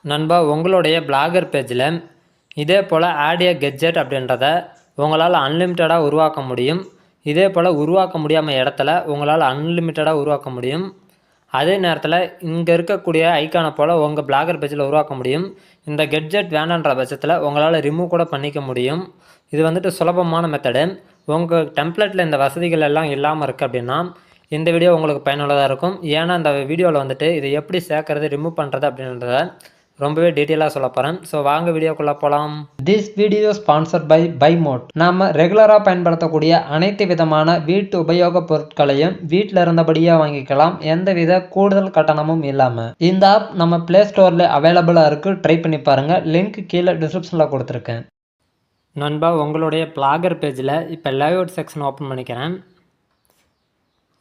நண்பா, உங்களுடைய பிளாகர் பேஜில் இதே போல் ஆடியோ கெட்ஜெட் அப்படின்றத உங்களால் அன்லிமிட்டடாக உருவாக்க முடியும். இதே போல் உருவாக்க முடியாமல் இடத்துல உங்களால் அன்லிமிட்டடாக உருவாக்க முடியும். அதே நேரத்தில் இங்கே இருக்கக்கூடிய ஐக்கானை போல் உங்கள் பிளாகர் பேஜில் உருவாக்க முடியும். இந்த கெட்ஜெட் வேணான்ற பட்சத்தில் உங்களால் ரிமூவ் கூட பண்ணிக்க முடியும். இது வந்துட்டு சுலபமான மெத்தடு. உங்கள் டெம்ப்ளேட்டில் இந்த வசதிகள் எல்லாம் இல்லாமல் இருக்குது அப்படின்னா இந்த வீடியோ உங்களுக்கு பயனுள்ளதாக இருக்கும். ஏன்னா இந்த வீடியோவில் வந்துட்டு இதை எப்படி சேர்க்கறது, ரிமூவ் பண்ணுறது அப்படின்றத ரொம்பவே டீட்டெயிலாக சொல்ல போகிறேன். ஸோ வாங்க வீடியோக்குள்ளே போகலாம். திஸ் வீடியோ ஸ்பான்சர் பை பைமோட். நாம் ரெகுலராக பயன்படுத்தக்கூடிய அனைத்து விதமான வீட்டு உபயோக பொருட்களையும் வீட்டில் இருந்தபடியே வாங்கிக்கலாம், எந்தவித கூடுதல் கட்டணமும் இல்லாமல். இந்த ஆப் நம்ம பிளே ஸ்டோரில் அவைலபிளாக இருக்குது. ட்ரை பண்ணி பாருங்கள். லிங்க் கீழே டிஸ்கிரிப்ஷனில் கொடுத்துருக்கேன். நண்பா, உங்களுடைய பிளாகர் பேஜில் இப்போ லேஅவுட் செக்ஷன் ஓப்பன் பண்ணிக்கிறேன்.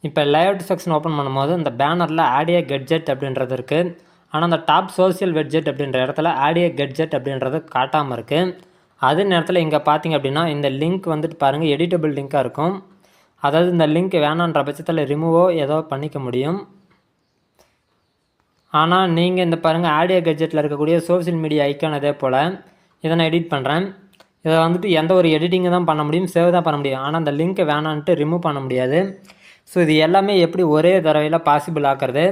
இப்போ லேஅவுட் செக்ஷன் ஓப்பன் பண்ணும்போது இந்த பேனரில் ஆடியோ கெட்ஜெட் அப்படின்றது இருக்குது. ஆனால் அந்த டாப் சோசியல் கெட்ஜெட் அப்படின்ற இடத்துல ஆடியோ கெட்ஜெட் அப்படின்றது காட்டாமல் இருக்குது. அதே நேரத்தில் இங்கே பார்த்தீங்க அப்படின்னா இந்த லிங்க் வந்துட்டு பாருங்கள், எடிட்டபிள் லிங்காக இருக்கும். அதாவது இந்த லிங்க் வேணான்ற பட்சத்தில் ரிமூவோ ஏதோ பண்ணிக்க முடியும். ஆனால் நீங்கள் இந்த பாருங்கள் ஆடியோ கெட்ஜெட்டில் இருக்கக்கூடிய சோசியல் மீடியா ஐக்கான் அதே போல் இதை நான் எடிட் பண்ணுறேன். இதை வந்துட்டு எந்த ஒரு எடிட்டிங்கு தான் பண்ண முடியும், சேவ் தான் பண்ண முடியும். ஆனால் அந்த லிங்க்கை வேணான்ட்டு ரிமூவ் பண்ண முடியாது. ஸோ இது எல்லாமே எப்படி ஒரே தடவையில் பாசிபிள் ஆக்குறது,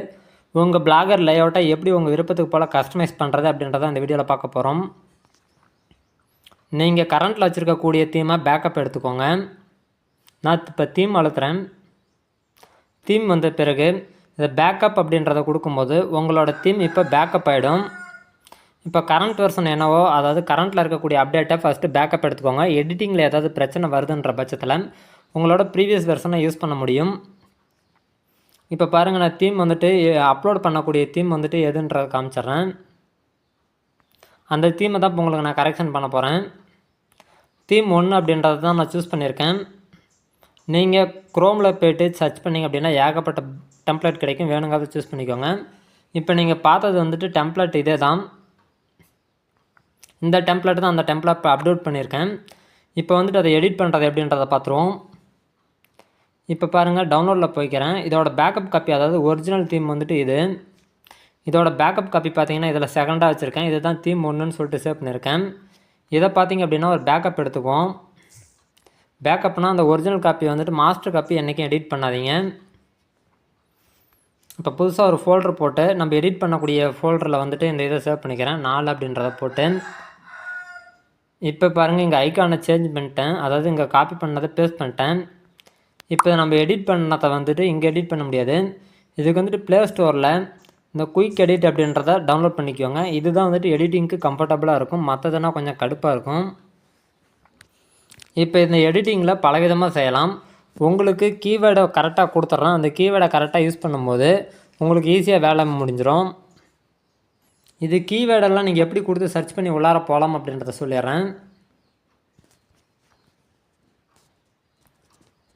உங்கள் பிளாகர் லேஅவுட்டை எப்படி உங்கள் விருப்பத்துக்கு போல் கஸ்டமைஸ் பண்ணுறது அப்படின்றத அந்த வீடியோவில் பார்க்க போகிறோம். நீங்கள் கரண்ட்டில் வச்சுருக்கக்கூடிய தீமை பேக்கப் எடுத்துக்கோங்க. நான் இப்போ தீம் அழுத்துறேன். தீம் வந்த பிறகு இதை பேக்கப் அப்படின்றத கொடுக்கும்போது உங்களோட தீம் இப்போ பேக்கப் ஆகிடும். இப்போ கரண்ட் வெர்ஷன் என்னவோ, அதாவது கரண்ட்டில் இருக்கக்கூடிய அப்டேட்டை ஃபஸ்ட்டு பேக்கப் எடுத்துக்கோங்க. எடிட்டிங்கில் ஏதாவது பிரச்சனை வருதுன்ற பட்சத்தில் உங்களோட ப்ரீவியஸ் வெர்ஷனை யூஸ் பண்ண முடியும். இப்போ பாருங்கள், நான் தீம் வந்துட்டு அப்லோட் பண்ணக்கூடிய தீம் வந்துட்டு எதுன்றதை காமிச்சிட்றேன். அந்த தீமை தான் இப்போ உங்களுக்கு நான் கரெக்ஷன் பண்ண போகிறேன். தீம் 1 அப்படின்றத தான் நான் சூஸ் பண்ணியிருக்கேன். நீங்கள் க்ரோமில் போய்ட்டு சர்ச் பண்ணிங்க அப்படின்னா ஏகப்பட்ட டெம்ப்ளேட் கிடைக்கும், வேணுங்கிறத சூஸ் பண்ணிக்கோங்க. இப்போ நீங்கள் பார்த்தது வந்துட்டு டெம்ப்ளேட் இதே தான். இந்த டெம்ப்ளேட் தான் அந்த டெம்ப்ளேட் இப்போ அப்லோட் பண்ணியிருக்கேன். இப்போ வந்துட்டு அதை எடிட் பண்ணுறது எப்படின்றத பார்த்துருவோம். இப்போ பாருங்கள், டவுன்லோடில் போய்க்கிறேன். இதோட பேக்கப் காப்பி, அதாவது ஒரிஜினல் தீம் வந்துட்டு இது. இதோட பேக்கப் காப்பி பார்த்தீங்கன்னா இதில் செகண்டாக வச்சுருக்கேன். இது தான் தீம் 1ன்னு சொல்லிட்டு சேவ் பண்ணியிருக்கேன். இதை பார்த்திங்க அப்படின்னா ஒரு பேக்கப் எடுத்துக்குவோம். பேக்கப்னால் அந்த ஒரிஜினல் காப்பி வந்துட்டு மாஸ்டர் காப்பி என்றைக்கும் எடிட் பண்ணாதீங்க. இப்போ புதுசாக ஒரு ஃபோல்டர் போட்டு நம்ம எடிட் பண்ணக்கூடிய ஃபோல்டரில் வந்துட்டு இந்த இதை சேவ் பண்ணிக்கிறேன், 4 அப்படின்றத போட்டு. இப்போ பாருங்கள், இங்கே ஐக்கானை சேஞ்ச் பண்ணிட்டேன், அதாவது இங்கே காப்பி பண்ணதை பேஸ்ட் பண்ணிட்டேன். இப்போ நம்ம எடிட் பண்ணதை வந்துட்டு இங்கே எடிட் பண்ண முடியாது. இதுக்கு வந்துட்டு ப்ளே ஸ்டோரில் இந்த குயிக் எடிட் அப்படின்றத டவுன்லோட் பண்ணிக்கோங்க. இதுதான் வந்துட்டு எடிட்டிங்க்கு கம்ஃபர்டபுளாக இருக்கும், மற்றதுனா கொஞ்சம் கடுப்பாக இருக்கும். இப்போ இந்த எடிட்டிங்கில் பலவிதமாக செய்யலாம். உங்களுக்கு கீவேர்டை கரெக்டாக கொடுத்துட்றோம். அந்த கீவேர்டை கரெக்டாக யூஸ் பண்ணும்போது உங்களுக்கு ஈஸியாக வேலை முடிஞ்சிடும். இது கீவேர்டெல்லாம் நீங்கள் எப்படி கொடுத்து சர்ச் பண்ணி உள்ளார போகலாம் அப்படின்றத சொல்லிடுறேன்.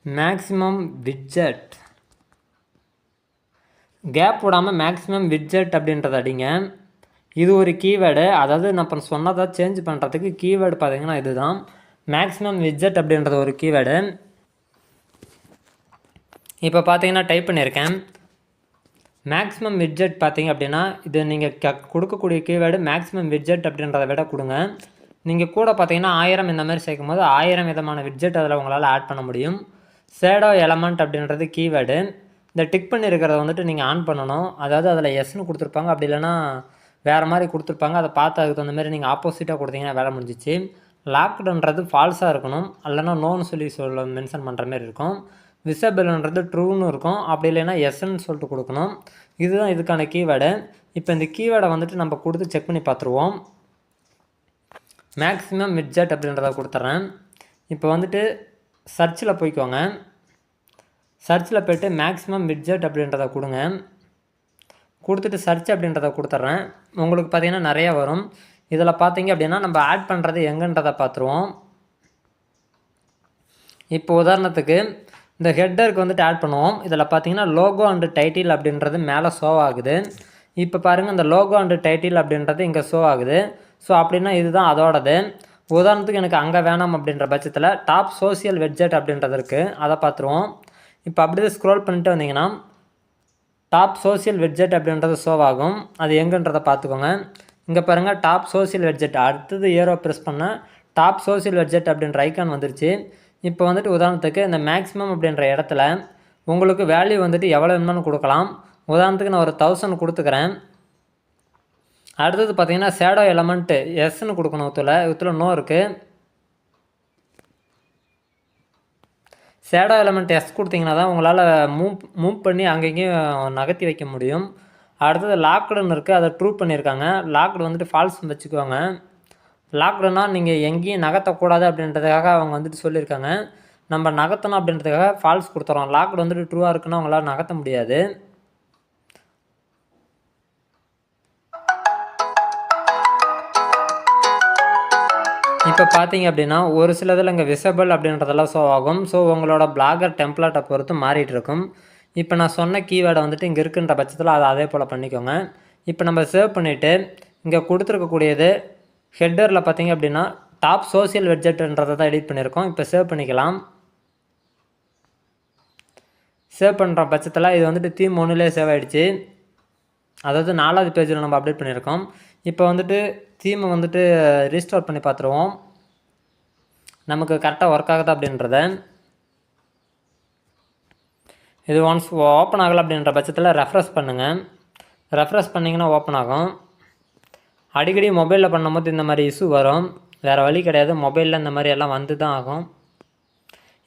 மேக்ஸிமம் விட்ஜெட், கேப் விடாமல் மேக்ஸிமம் விட்ஜெட் அப்படின்றத அடிங்க. இது ஒரு கீவேர்டு, அதாவது நான் இப்போ சொன்னதை சேஞ்ச் பண்ணுறதுக்கு கீவேர்டு பார்த்தீங்கன்னா இதுதான் மேக்ஸிமம் விட்ஜெட் அப்படின்றது ஒரு கீவேர்டு. இப்போ பார்த்தீங்கன்னா டைப் பண்ணியிருக்கேன். மேக்ஸிமம் விட்ஜெட் பார்த்தீங்க அப்படின்னா இது நீங்கள் கொடுக்கக்கூடிய கீவேர்டு மேக்ஸிமம் விட்ஜெட் அப்படின்றத விட கொடுங்க. நீங்கள் கூட பார்த்தீங்கன்னா 1000 இந்த மாதிரி சேர்க்கும் போது 1000 விதமான விட்ஜெட் அதில் உங்களால் ஆட் பண்ண முடியும். ஷேடோ எலமெண்ட் அப்படின்றது கீவேர்டு. இந்த டிக் பண்ணியிருக்கிறத வந்துட்டு நீங்கள் ஆன் பண்ணணும். அதாவது அதில் எஸ்ன்னு கொடுத்துருப்பாங்க, அப்படி இல்லைன்னா வேறு மாதிரி கொடுத்துருப்பாங்க. அதை பார்த்து அதுக்கு தகுந்த மாதிரி நீங்கள் ஆப்போசிட்டாக கொடுத்தீங்கன்னா வேலை முடிஞ்சிச்சு. லாக்டுன்றது ஃபால்ஸாக இருக்கணும், இல்லைன்னா நோன்னு சொல்லி மென்ஷன் பண்ணுற மாதிரி இருக்கும். விசபிள்ன்றது ட்ரூன்னு இருக்கும், அப்படி இல்லைன்னா எஸ்ன்னு சொல்லிட்டு கொடுக்கணும். இதுதான் இதுக்கான கீவேர்டு. இப்போ இந்த கீவேர்டை வந்துட்டு நம்ம கொடுத்து செக் பண்ணி பார்த்துருவோம். மேக்ஸிமம் விட்ஜெட் அப்படின்றத கொடுத்துட்றேன். இப்போ வந்துட்டு சர்ச்சில் போய்க்கோங்க. சர்ச்சில் போய்ட்டு மேக்ஸிமம் விட்ஜெட் அப்படின்றத கொடுங்க. கொடுத்துட்டு சர்ச் அப்படின்றத கொடுத்துட்றேன். உங்களுக்கு பார்த்திங்கன்னா நிறையா வரும். இதில் பார்த்தீங்க அப்படின்னா நம்ம ஆட் பண்ணுறது எங்கன்றதை பார்த்துருவோம். இப்போ உதாரணத்துக்கு இந்த ஹெட்டருக்கு வந்துட்டு ஆட் பண்ணுவோம். இதில் பார்த்தீங்கன்னா லோகோ அண்டு டைட்டில் அப்படின்றது மேலே ஷோ ஆகுது. இப்போ பாருங்கள், இந்த லோகோ அண்டு டைட்டில் அப்படின்றது இங்கே ஷோ ஆகுது. ஸோ அப்படின்னா இதுதான் அதோடது. உதாரணத்துக்கு எனக்கு அங்கே வேணாம் அப்படின்ற பட்சத்தில் டாப் சோசியல் விட்ஜெட் அப்படின்றது இருக்குது, அதை பார்த்துருவோம். இப்போ அப்படியே ஸ்க்ரோல் பண்ணிட்டு வந்தீங்கன்னா டாப் சோசியல் விட்ஜெட் அப்படின்றது ஷோ ஆகும். அது எங்கன்றதை பார்த்துக்கோங்க. இங்கே பாருங்கள் டாப் சோசியல் வெட்ஜெட், அடுத்தது ஏரோ ப்ரெஸ் பண்ணால் டாப் சோசியல் வெட்ஜெட் அப்படின்ற ஐக்கான் வந்துருச்சு. இப்போ வந்துட்டு உதாரணத்துக்கு இந்த மேக்ஸிமம் அப்படின்ற இடத்துல உங்களுக்கு வேல்யூ வந்துட்டு எவ்வளோ வேணும்னு கொடுக்கலாம். உதாரணத்துக்கு நான் ஒரு 1000 கொடுத்துக்கிறேன். அடுத்தது பார்த்தீங்கன்னா ஷேடோ எலமெண்ட்டு எஸ்ன்னு கொடுக்கணும். இதில் நோ இருக்குது. ஷேடோ எலமெண்ட் எஸ் கொடுத்தீங்கன்னா தான் உங்களால் மூவ் பண்ணி அங்கேயும் நகர்த்தி வைக்க முடியும். அடுத்தது லாக்டுன்னு இருக்குது, அதை ட்ரூ பண்ணியிருக்காங்க. லாக்டு வந்துட்டு ஃபால்ஸ் வச்சுக்குவாங்க. லாக்டுனா நீங்கள் எங்கேயும் நகர்த்தக்கூடாது அப்படின்றதுக்காக அவங்க வந்துட்டு சொல்லியிருக்காங்க. நம்ம நகர்த்தணும் அப்படின்றதுக்காக ஃபால்ஸ் கொடுத்துறோம். லாக்டு வந்துட்டு ட்ரூவாக இருக்குன்னா அவங்களால நகர்த்த முடியாது. இப்போ பார்த்தீங்க அப்படின்னா ஒரு சிலதில் இங்கே விசபிள் அப்படின்றதெல்லாம் ஷோ ஆகும். ஸோ உங்களோட பிளாகர் டெம்ப்ளேட்டை பொறுத்து மாறிட்டு இருக்கும். இப்போ நான் சொன்ன கீவேர்டை வந்துட்டு இங்கே இருக்குன்ற பட்சத்தில் அதை அதே போல் பண்ணிக்கோங்க. இப்போ நம்ம சேவ் பண்ணிவிட்டு இங்கே கொடுத்துருக்கக்கூடியது ஹெட்டரில் பார்த்தீங்க அப்படின்னா டாப் சோசியல் வெட்ஜெட்ன்றதை தான் எடிட் பண்ணியிருக்கோம். இப்போ சேவ் பண்ணிக்கலாம். சேவ் பண்ணுற பட்சத்தில் இது வந்துட்டு தீம் 1லேயே சேவ் ஆகிடுச்சு. அதாவது 4வது பேஜில் நம்ம அப்டேட் பண்ணியிருக்கோம். இப்போ வந்துட்டு தீமை வந்துட்டு ரீஸ்டோர் பண்ணி பார்த்துருவோம் நமக்கு கரெக்டாக ஒர்க் ஆகுதா அப்படின்றத. இது ஒன்ஸ் ஓப்பன் ஆகலை அப்படின்ற பட்சத்தில் ரெஃப்ரெஷ் பண்ணுங்கள். ரெஃப்ரெஷ் பண்ணிங்கன்னா ஓப்பன் ஆகும். அடிக்கடி மொபைலில் பண்ணும்போது இந்த மாதிரி இஷ்யூ வரும். வேறு வழி கிடையாது, மொபைலில் இந்த மாதிரி எல்லாம் வந்து தான் ஆகும்.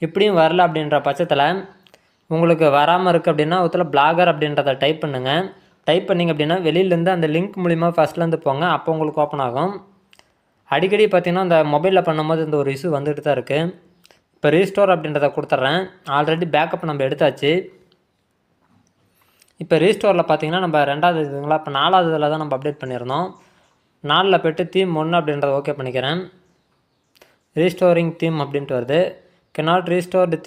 இப்படியும் வரல அப்படின்ற பட்சத்தில் உங்களுக்கு வராமல் இருக்குது அப்படின்னா அதில் பிளாகர் அப்படின்றத டைப் பண்ணுங்கள். டைப் பண்ணிங்க அப்படின்னா வெளியிலேருந்து அந்த லிங்க் மூலிமா ஃபஸ்ட்லேருந்து போங்க, அப்போ உங்களுக்கு ஓப்பன் ஆகும். அடிக்கடி பார்த்திங்கன்னா இந்த மொபைலில் பண்ணும்போது இந்த ஒரு இஷ்யூ வந்துட்டு தான் இருக்குது. இப்போ ரீஸ்டோர் அப்படின்றத கொடுத்துட்றேன். ஆல்ரெடி பேக்கப் நம்ம எடுத்தாச்சு. இப்போ ரீஸ்டோரில் பார்த்திங்கன்னா நம்ம 2வது இதுங்களா, இப்போ 4வது இதில் தான் நம்ம அப்டேட் பண்ணியிருந்தோம். 4ல் போய்ட்டு தீம் 1 அப்படின்றத ஓகே பண்ணிக்கிறேன். ரீஸ்டோரிங் தீம் அப்படின்ட்டு வருது. cannot restore the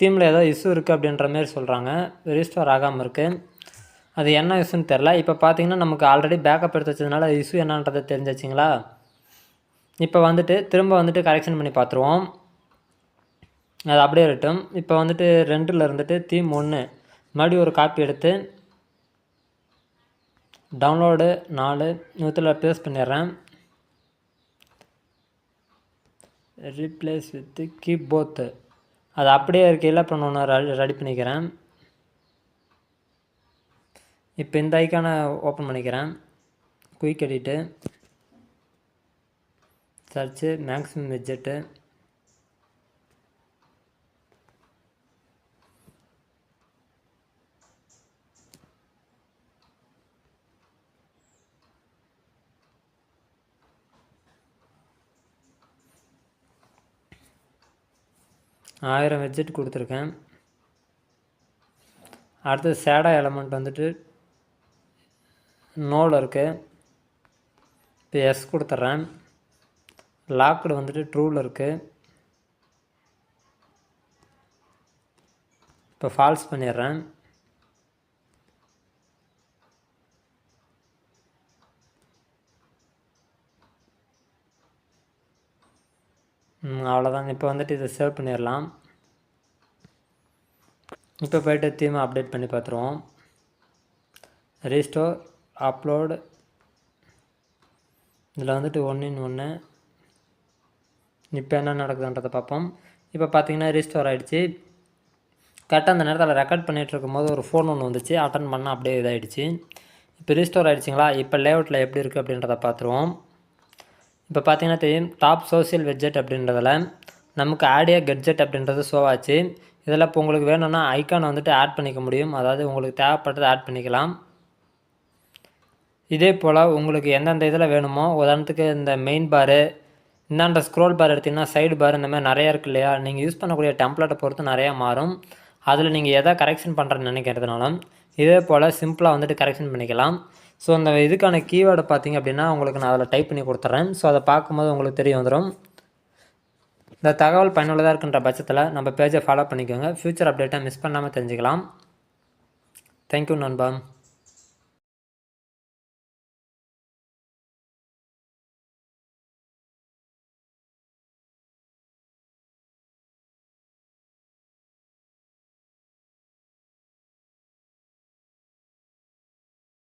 தீமில் ஏதோ இஷ்யூ இருக்குது அப்படின்ற மாரி சொல்கிறாங்க. ரீஸ்டோர் ஆகாமல் இருக்குது. அது என்ன இஷ்யூன்னு தெரில. இப்போ பார்த்தீங்கன்னா நமக்கு ஆல்ரெடி பேக்கப் எடுத்து வச்சதுனால இஷ்யூ என்னன்றதை தெரிஞ்சிச்சிங்களா. இப்போ வந்துட்டு திரும்ப வந்துட்டு கரெக்ஷன் பண்ணி பார்த்துருவோம். அது அப்படியே இருக்கட்டும். இப்போ வந்துட்டு 2ல் இருந்துட்டு தீம் 1 மறுபடியும் ஒரு காப்பி எடுத்து டவுன்லோடு 4 இதில் பேஸ்ட் பண்ணிடுறேன். ரீப்ளேஸ் வித் கீப் போத்து அது அப்படியே இருக்கையில் இப்போ நான் ஒன்று ரெடி பண்ணிக்கிறேன். இப்போ இந்த ஐக்கானை ஓப்பன் பண்ணிக்கிறேன். குயிக் எடிட்டு, சர்ச்சு, மேக்ஸிமம் வெட்ஜெட்டு, ஆயிரம் வெட்ஜெட் கொடுத்துருக்கேன். அடுத்தது ஷேடோ எலமெண்ட் வந்துட்டு நோவில் இருக்குது. இப்போ எஸ் கொடுத்துட்றேன். லாக்டு வந்துட்டு ட்ரூவில் இருக்குது. இப்போ ஃபால்ஸ் பண்ணிடுறேன். அவ்வளோதான். இப்போ வந்துட்டு இதை சேவ் பண்ணிடலாம். இப்போ போய்ட்டு தீமை அப்டேட் பண்ணி பார்த்துருவோம். ரீஸ்டோர், அப்லோடு, இதில் வந்துட்டு 1:1. இப்போ என்ன நடக்குதுன்றதை பார்ப்போம். இப்போ பார்த்தீங்கன்னா ரீஸ்டோர் ஆகிடுச்சு. கரெக்டாக அந்த நேரத்தில் ரெக்கார்ட் பண்ணிகிட்டு இருக்கும்போது ஒரு ஃபோன் ஒன்று வந்துச்சு, அட்டன் பண்ணால் அப்படியே இதாகிடுச்சு. இப்போ ரீஸ்டோர் ஆகிடுச்சிங்களா. இப்போ லேஅவுட்டில் எப்படி இருக்குது அப்படின்றத பார்த்துருவோம். இப்போ பார்த்தீங்கன்னா தெரியும், டாப் சோசியல் வெட்ஜெட் அப்படின்றதில் நமக்கு ஆடியோ கெட்ஜெட் அப்படின்றது ஷோ ஆச்சு. இதில் இப்போ உங்களுக்கு வேணும்னா ஐக்கானை வந்துட்டு ஆட் பண்ணிக்க முடியும். அதாவது உங்களுக்கு தேவைப்பட்டதை ஆட் பண்ணிக்கலாம். இதே போல் உங்களுக்கு எந்தெந்த இதில் வேணுமோ, உதாரணத்துக்கு இந்த மெயின் பாரு, இந்தாண்ட ஸ்க்ரோல் பார் எடுத்திங்கன்னா சைடு பார், இந்த மாதிரி நிறையா இருக்குது இல்லையா. நீங்கள் யூஸ் பண்ணக்கூடிய டெம்ப்ளேட்டை பொறுத்து நிறையா மாறும். அதில் நீங்கள் எதை கரெக்ஷன் பண்ணுறேன்னு நினைக்கிறதுனாலும் இதே போல் சிம்பிளாக வந்துட்டு கரெக்ஷன் பண்ணிக்கலாம். ஸோ அந்த இதுக்கான கீவேர்டை பார்த்தீங்க அப்படின்னா உங்களுக்கு நான் அதில் டைப் பண்ணி கொடுத்துட்றேன். ஸோ அதை பார்க்கும்போது உங்களுக்கு தெரிய வந்துடும். இந்த தகவல் பயனுள்ளதாக இருக்கின்ற பட்சத்தில் நம்ம பேஜை ஃபாலோ பண்ணிக்கோங்க. ஃப்யூச்சர் அப்டேட்டை மிஸ் பண்ணாமல் தெரிஞ்சுக்கலாம். தேங்க்யூ நண்பா.